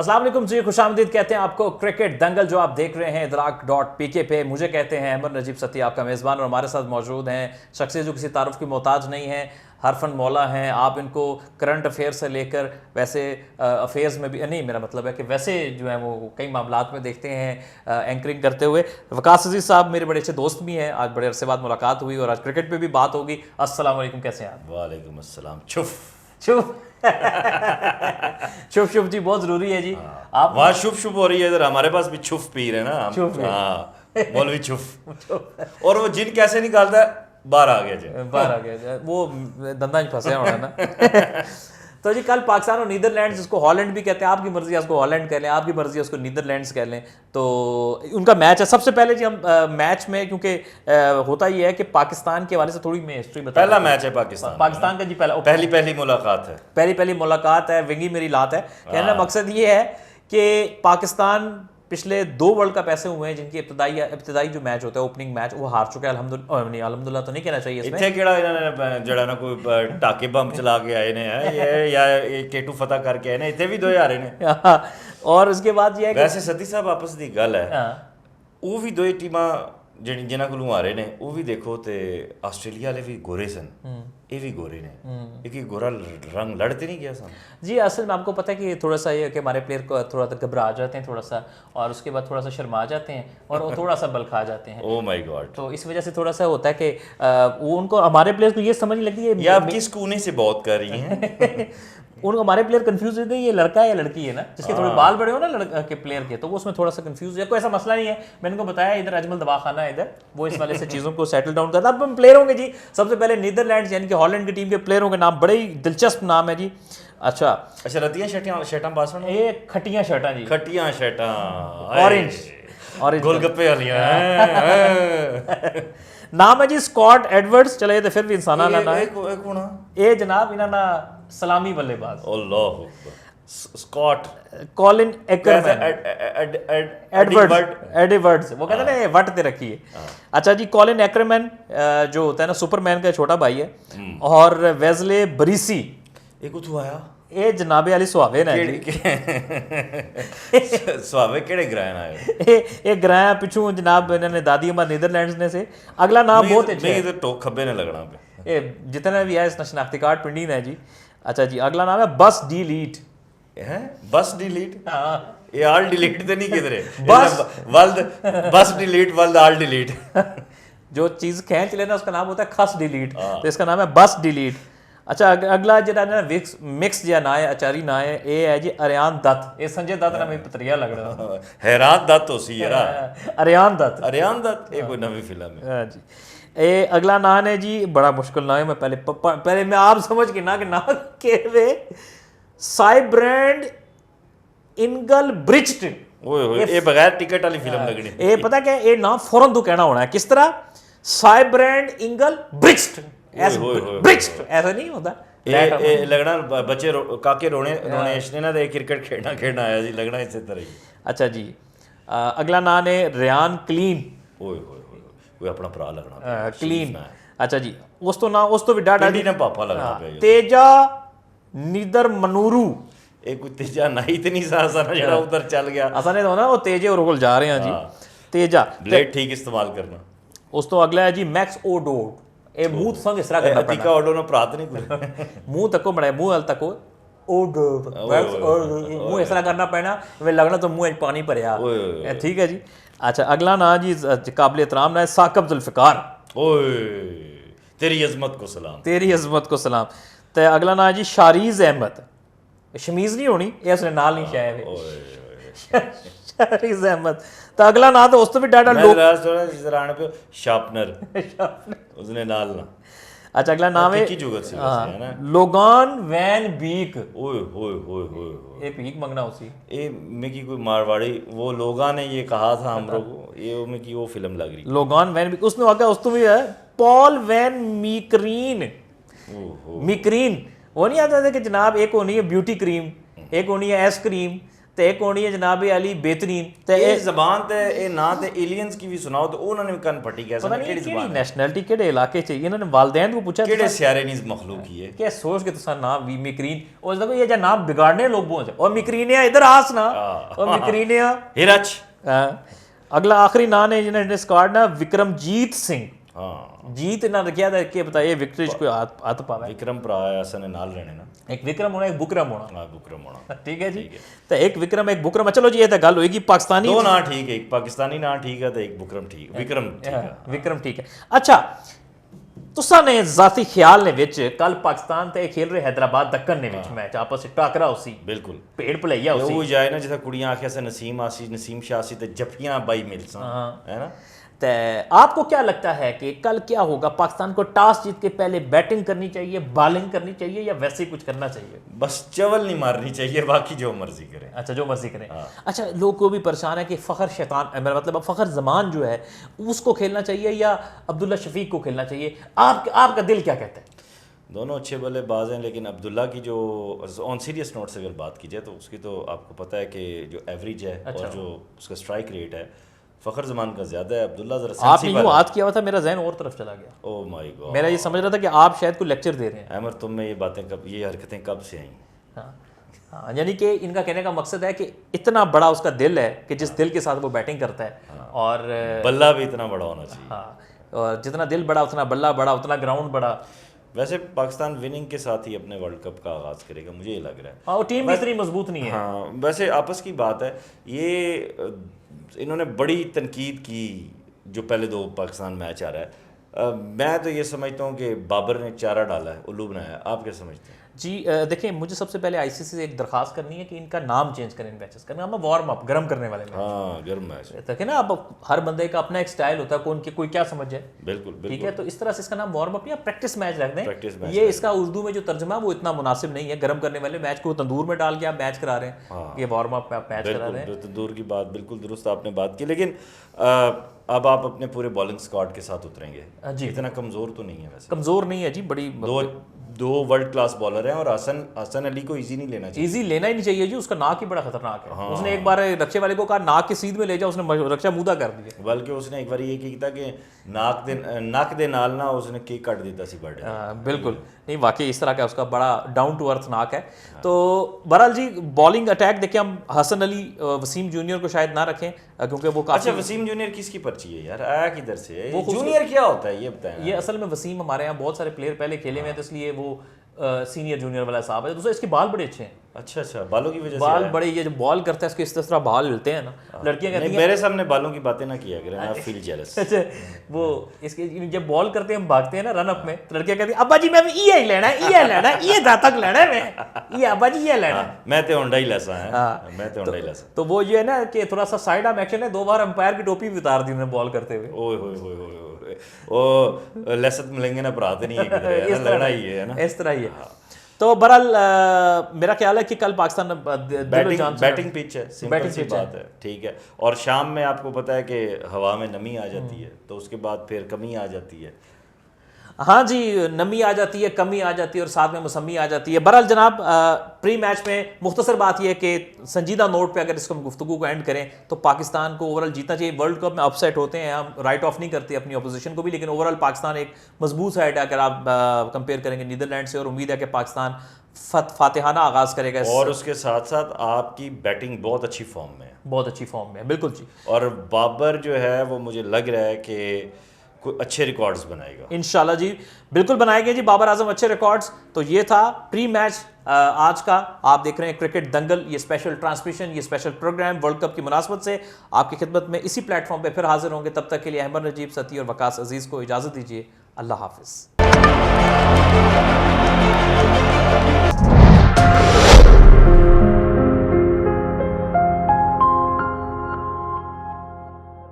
अस्सलाम वालेकुम जी, खुशामदीद कहते हैं आपको क्रिकेट दंगल जो आप देख रहे हैं इदराक.pk पे। मुझे कहते हैं अमर नजीब सती, आपका मेज़बान, और हमारे साथ मौजूद हैं शख्सियत जो किसी तारुफ की मोहताज नहीं है, हरफन मौला हैं। आप इनको करंट अफेयर से लेकर वैसे अफेयर्स में भी नहीं, मेरा मतलब है कि वैसे जो है वो कई मामलात में देखते हैं एंकरिंग करते हुए। वकास अजीज़ साहब मेरे बड़े अच्छे दोस्त भी हैं, आज बड़े अरसे बाद मुलाकात हुई और आज क्रिकेट पे भी बात होगी। अस्सलाम वालेकुम, कैसे हैं आप? वालेकुम अस्सलाम। चुप शुभ शुभ शुभ जी, बहुत जरूरी है जी। आप वहाँ शुभ शुभ हो रही है, इधर हमारे पास भी छुप पी रहे हैं ना हम। छुप है। हाँ, मौलवी छुप। और वो जिन कैसे निकालता है, बाहर आ गया जी। बाहर आ गया, वो दंदा ही फंसे होना ना। तो जी कल पाकिस्तान और नीदरलैंड्स, जिसको हॉलैंड भी कहते हैं, आपकी मर्जी है उसको हॉलैंड कह लें, आपकी मर्जी है उसको नीदरलैंड्स कह लें, तो उनका मैच है। सबसे पहले जी हम मैच में, क्योंकि होता ही है कि पाकिस्तान के हवाले से थोड़ी मैं हिस्ट्री बता। पहला मैच है पाकिस्तान का जी, पहली मुलाकात है, पहली मुलाकात है, विंगी मेरी लात है। कहने का मकसद ये है कि पाकिस्तान पिछले 2 वर्ल्ड कप ऐसे हुए हैं जिनकी इब्तदाई जो मैच होता है, ओपनिंग मैच, वो हार चुका है। अल्हम्दुलिल्लाह तो नहीं कहना चाहिए इसमें। इतने केड़ा इन्होंने जड़ा ना कोई टाके बम चला के आए ने ये या केटू फतह करके आए ने, इतने भी 2 हारे ने। और उसके बाद ये है कि वैसे सती साहब आपस दी गल है, वो भी 2 टीमां जिन्हां कोलों हारे ने, वो भी देखो ते आस्ट्रेलिया वाले भी गोरे सन, ये भी गोरे ने, एक गोरा रंग लड़ते नहीं गया सन जी। असल में आपको पता है कि थोड़ा सा ये कि हमारे प्लेयर को थोड़ा सा घबरा जाते हैं थोड़ा सा, और उसके बाद थोड़ा सा शर्मा जाते हैं और वो थोड़ा सा बल खा जाते हैं। Oh my God. तो इस वजह से थोड़ा सा होता है कि वो उनको, हमारे प्लेयर्स को ये समझ नहीं लगती है, ये आप किस कोने से बहुत कर रही हैं। उनको हमारे प्लेयर कंफ्यूज होते हैं ये लड़का है या लड़की है ना, जिसके थोड़े बाल बड़े हो ना लड़का के प्लेयर के, तो वो उसमें थोड़ा सा कंफ्यूज है। कोई ऐसा मसला नहीं है, मैंने उनको बताया इधर अजमल दवाखाना है इधर, वो इस वाले से चीज़ों को सेटल डाउन करता है। अब हम प्लेयर होंगे जी, सबसे पहले नीदरलैंड्स यानी कि हॉलैंड की टीम के प्लेयरों के नाम, बड़े ही दिलचस्प नाम है जी। अच्छा, रतियां शर्टां बासन, ये खटियां शर्टां जी, खटियां शर्टां, ऑरेंज गोलगप्पे वालियां। नाम है जी स्कॉट एडवर्ड्स। चले तो फिर भी इंसान लाना ये जनाब इन्होंने सलामी बल्लेबाज, अल्लाह स्कॉट कॉलिन एक्करमैन एडवर्ड्स, वो कहते हैं ना वट ते रखी है। अच्छा जी, कॉलिन एक्करमैन जो होता है ना सुपरमैन का छोटा भाई है, और वेज़ले बरीसी एक उठो आया, ये जनाबे वाली सुहावे ने जी। सुहावे केड़े ग्राहन आए, ये ग्राह पिछू जनाब इन्होंने दादी अम्मा नीदरलैंड्स ने से। अगला नाम बहुत अच्छा है, नहीं टोक खब्बे ने लगना पे, ये जितना भी है इसका शनाख्ती कार्ड पिंडी है जी। अच्छा जी, अगला नाम है बस डिलीट है, बस डिलीट। हाँ, ये आल डिलीट तो नहीं किधरे बस डिलीट वल्द आल डिलीट। जो चीज़ खींच लेना उसका नाम होता है खस डिलीट, तो इसका नाम है बस डिलीट। अच्छा, अगला जो मिक्स जो ना है आचारी ना है, ये है जी अरियान दत्त। ये संजय दत्त ना मेरी पतरिया लग रहा, हैरान दत्त हो सी यार, अरियान दत्त ये कोई नवी फिल्म है। हाँ जी। ये अगला नाम है जी, बड़ा मुश्किल नाम है, मैं पहले मैं आप समझ के ना कि ना के वे साइब्रैंड इनगल ब्रिज्ड। ओए ये बगैर टिकट वाली फिल्म लगनी। ये पता क्या, ये नाम फौरन तो कहना होना है, किस तरह, साइब्रैंड इंगल ब्रिज्ड, ऐसा नहीं होता। ये लगना बच्चे काके रोने इसने ना दे क्रिकेट खेलना आया जी, लगना इसी तरह ही। अच्छा जी, अगला नाम है रेयान क्लीन। ओए कोई अपना भरा लगना क्लीन। अच्छा जी, उस तो भी डाटा ने पापा लगना पे तेजा नीदर मनूरू। एक कोई तेजा नहीं इतनी सारा जरा उधर चल गया, असाने तो ना वो तेजे और कोल जा रहे हैं जी। तेजा ब्लेड ठीक इस्तेमाल करना। उस तो अगला है जी मैक्स ओडोड। ए मुंह संग इस तरह करना पड़ता है, ओडो ना प्रात नहीं कुछ मुंह तको बड़ा मुंह हल तको ओडोड, मुंह इस तरह करना पड़ना, वे लगना तो मुंह में पानी भरया, ठीक है जी। अच्छा, अगला ना जी काबिल एहतराम ना है साकिब जुल्फिकार। ओए तेरी अजमत को सलाम, तेरी अजमत को सलाम। तो अगला ना जी शारीज अहमद, शमीज नहीं होनी, ये उसने नाल नहीं शाया शारीज अहमद। तो अगला ना तो उस तो भी डाटा लोग पे शार्पनर उसने नाल ना। अच्छा, अगला नाम है की जुगत से है ना, लोगान वैन बीक। ओए होए होए होए ये भीख मंगना उसी, ये में की कोई मारवाड़ी वो लोगा ने ये कहा था हम लोग को, ये में की वो फिल्म लग रही लोगान वैन बीक। उसने आगे उस तो भी है पॉल वैन मीकरीन। मीकरीन वो नहीं आता था कि जनाब एक होनी है ब्यूटी क्रीम, एक होनी है एस क्रीम, तो एक होनी है जनाब अली बेहतरीन ते ਇਹ ਜ਼ਬਾਨ ਤੇ ਇਹ ਨਾਂ ਤੇ ਏਲੀਅਨਸ ਕੀ ਵੀ ਸੁਣਾਓ ਤੇ ਉਹਨਾਂ ਨੇ ਵੀ ਕੰਨ ਫੱਟੀ कैसे पता नहीं ਕਿਹੜੀ केड़ी ਜ਼ਬਾन नेशनैलिटी केड़े इलाके च इन्होंने वालदैन को पूछा ਕਿਹੜੇ ਸਿਆਰੇ ਨਹੀਂ ਮਖਲੂਕ ਹੀ ਹੈ क्या सोच के तुसा नाम भी मिकरीन और देखो ये जो नाम बिगाड़ने लोग बोझ और मिकरीनिया इधर आस ना और मिकरीनिया हिरच अगला आखिरी नाम है जिन्हें स्क्वाड ना विक्रमजीत सिंह हाँ जीत ना रखिया था कि बताइए विक्ट्री कोई हाथ पावे विक्रम भरा है असन नाल रहने ना एक विक्रम होना एक बुकरम होना हाँ बुकरम होना ठीक है जी तो एक विक्रम एक बुकरम चलो जी ये तो गल होगी पाकिस्तानी दो ना ठीक है एक पाकिस्तानी ना ठीक है तो एक बुकरम ठीक विक्रम ठीक है विक्रम ठीक है अच्छा तुसा ने जाती ख्याल ने विच कल पाकिस्तान ते खेल रहे हैदराबाद दक्कन ने विच मैच आपस में टाकरा उसी बिल्कुल पेड़ भलैया उसी वो जाए ना जिसे कुड़ियां आखिया से नसीम आसी नसीम शासी ते जफियां बाई मिलसा है ना तो आपको क्या लगता है कि कल क्या होगा पाकिस्तान को टॉस जीत के पहले बैटिंग करनी चाहिए बॉलिंग करनी चाहिए या वैसे ही कुछ करना चाहिए बस चवल नहीं मारनी चाहिए बाकी जो मर्जी करें अच्छा जो मर्जी करें अच्छा लोग को भी परेशान है कि फ़खर शैतान मेरा मतलब फ़खर जमान जो है उसको खेलना चाहिए या अब्दुल्ला शफीक को खेलना चाहिए आपका दिल क्या कहता है दोनों अच्छे बल्लेबाज हैं लेकिन अब्दुल्ला की जो ऑन सीरियस नोट से अगर बात की जाए तो उसकी तो आपको पता है कि जो एवरेज है और जो उसका स्ट्राइक रेट है फ़खर जमान का ज़्यादा है अब्दुल्ला ज़रा आपने यूँ याद किया हुआ था मेरा जहन और तरफ चला गया ओह माय गॉड मेरा ये समझ रहा था कि आप शायद कोई लेक्चर दे रहे हैं अमर तुम में ये बातें कब ये हरकतें कब से आई हाँ यानी कि इनका कहने का मकसद है कि इतना बड़ा उसका दिल है कि जिस दिल के साथ वो बैटिंग करता है और बल्ला भी इतना बड़ा होना चाहिए हाँ और जितना दिल बड़ा उतना बल्ला बड़ा उतना ग्राउंड बड़ा वैसे पाकिस्तान विनिंग के साथ ही अपने वर्ल्ड कप का आगाज़ करेगा मुझे ये लग रहा है हाँ और टीम भी इतनी मजबूत नहीं है हाँ वैसे आपस की बात है ये इन्होंने बड़ी तनकीद की जो पहले दो पाकिस्तान मैच आ रहा है मैं तो ये समझता हूँ कि बाबर ने चारा डाला है उल्लू बनाया है आप क्या समझते हैं जी देखिए मुझे सबसे पहले आईसीसी से एक दरखास्त करनी है कि इनका नाम चेंज करें इन मैचेस का नाम वार्म अप गर्म करने वाले मैच हाँ गर्म मैच देखिए ना अब हर बंदे का अपना एक स्टाइल होता है कौन की कोई क्या समझ जाए बिल्कुल ठीक है तो इस तरह से इसका नाम वार्म अप या प्रैक्टिस मैच रख दें प्रैक्टिस मैच ये इसका उर्दू में जो तर्जमा वो इतना मुनासिब नहीं है गर्म करने वाले मैच को तंदूर में डाल के आप मैच करा रहे हैं ये वार्म अप आप मैच करा रहे हैं तंदूर की बात बिल्कुल दुरुस्त आपने बात की लेकिन अब आप अपने पूरे बॉलिंग स्क्वाड के साथ उतरेंगे जी इतना कमजोर तो नहीं है वैसे कमजोर नहीं है जी बड़ी दो वर्ल्ड क्लास बॉलर हैं और हसन अली को इजी नहीं लेना चाहिए इजी लेना ही नहीं चाहिए जी उसका नाक ही बड़ा खतरनाक है उसने एक बार रक्षे वाले को कहा नाक के सीध में ले जाओ उसने रक्षा मुदा कर दिया बल्कि उसने एक बार ये किया कि नाक दे नाल ना उसने केक काट दिया सी बर्थडे बिल्कुल नहीं वाकई इस तरह का उसका बड़ा डाउन टू अर्थ नाक है तो बहरहाल जी बॉलिंग अटैक देखिए हम हसन अली वसीम जूनियर को शायद ना रखें क्योंकि वो काफी अच्छा वसीम जूनियर किसकी पर्ची है यार आया किधर से है जूनियर क्या होता है ये बताएं ये असल में वसीम हमारे यहाँ बहुत सारे प्लेयर पहले खेले हुए हैं तो इसलिए वो सीनियर जूनियर वाला साहब है दूसरा इसके बाल बड़े अच्छे हैं अच्छा बालों की वजह से बाल बड़े ये जो बॉल करता है इसके इस तरह बाल हिलते हैं ना लड़कियां कहती हैं मेरे सामने बालों की बातें ना किया करें आई फील जेलस अच्छा वो इसके जब बॉल करते हैं हम भागते हैं ना रन अप में तो लड़कियां कहती हैं अब्बा जी मैं ये ही लेना है ये तक लेना है मैं ये अब्बा जी ये लेना है मैं तो होंडा ही लैसा है मैं तो होंडा ही लैसा तो वो ये है ना कि थोड़ा सा साइड आर्म एक्शन है 2 बार अंपायर की टोपी भी उतार दी उन्होंने बॉल करते हुए ओए होए होए होए ओ लसत मिलेंगे ना भराते नहीं है लड़ाई है ना इस तरह ही है तो बहरहाल मेरा ख्याल है कि कल पाकिस्तान बैटिंग पिच है सिंपल सी बात है ठीक है और शाम में आपको पता है कि हवा में नमी आ जाती है तो उसके बाद फिर कमी आ जाती है हाँ जी नमी आ जाती है कमी आ जाती है और साथ में मौसमी आ जाती है बहरहाल जनाब प्री मैच में मुख्तसर बात यह है कि संजीदा नोट पे अगर इसको गुफ्तगू को एंड करें तो पाकिस्तान को ओवरऑल जीतना चाहिए वर्ल्ड कप में अपसेट होते हैं हम राइट ऑफ नहीं करते अपनी अपोजिशन को भी लेकिन ओवरऑल पाकिस्तान एक मजबूत साइड है अगर आप कंपेयर करेंगे नीदरलैंड से और उम्मीद है कि पाकिस्तान फातिहाना आगाज करेगा और उसके साथ साथ आपकी बैटिंग बहुत अच्छी फॉर्म में है बहुत अच्छी फॉर्म में है बिल्कुल जी और बाबर जो है वो मुझे लग रहा है कि कोई अच्छे रिकॉर्ड्स बनाएगा इंशाल्लाह जी बिल्कुल बनाएंगे जी बाबर आजम अच्छे रिकॉर्ड्स तो ये था प्री मैच आज का आप देख रहे हैं क्रिकेट दंगल ये स्पेशल ट्रांसमिशन ये स्पेशल प्रोग्राम वर्ल्ड कप की मुनासबत से आपकी खिदमत में इसी प्लेटफॉर्म पे फिर हाजिर होंगे तब तक के लिए अहमद नजीब सती और वकास अजीज़ को इजाज़त दीजिए अल्लाह हाफिज़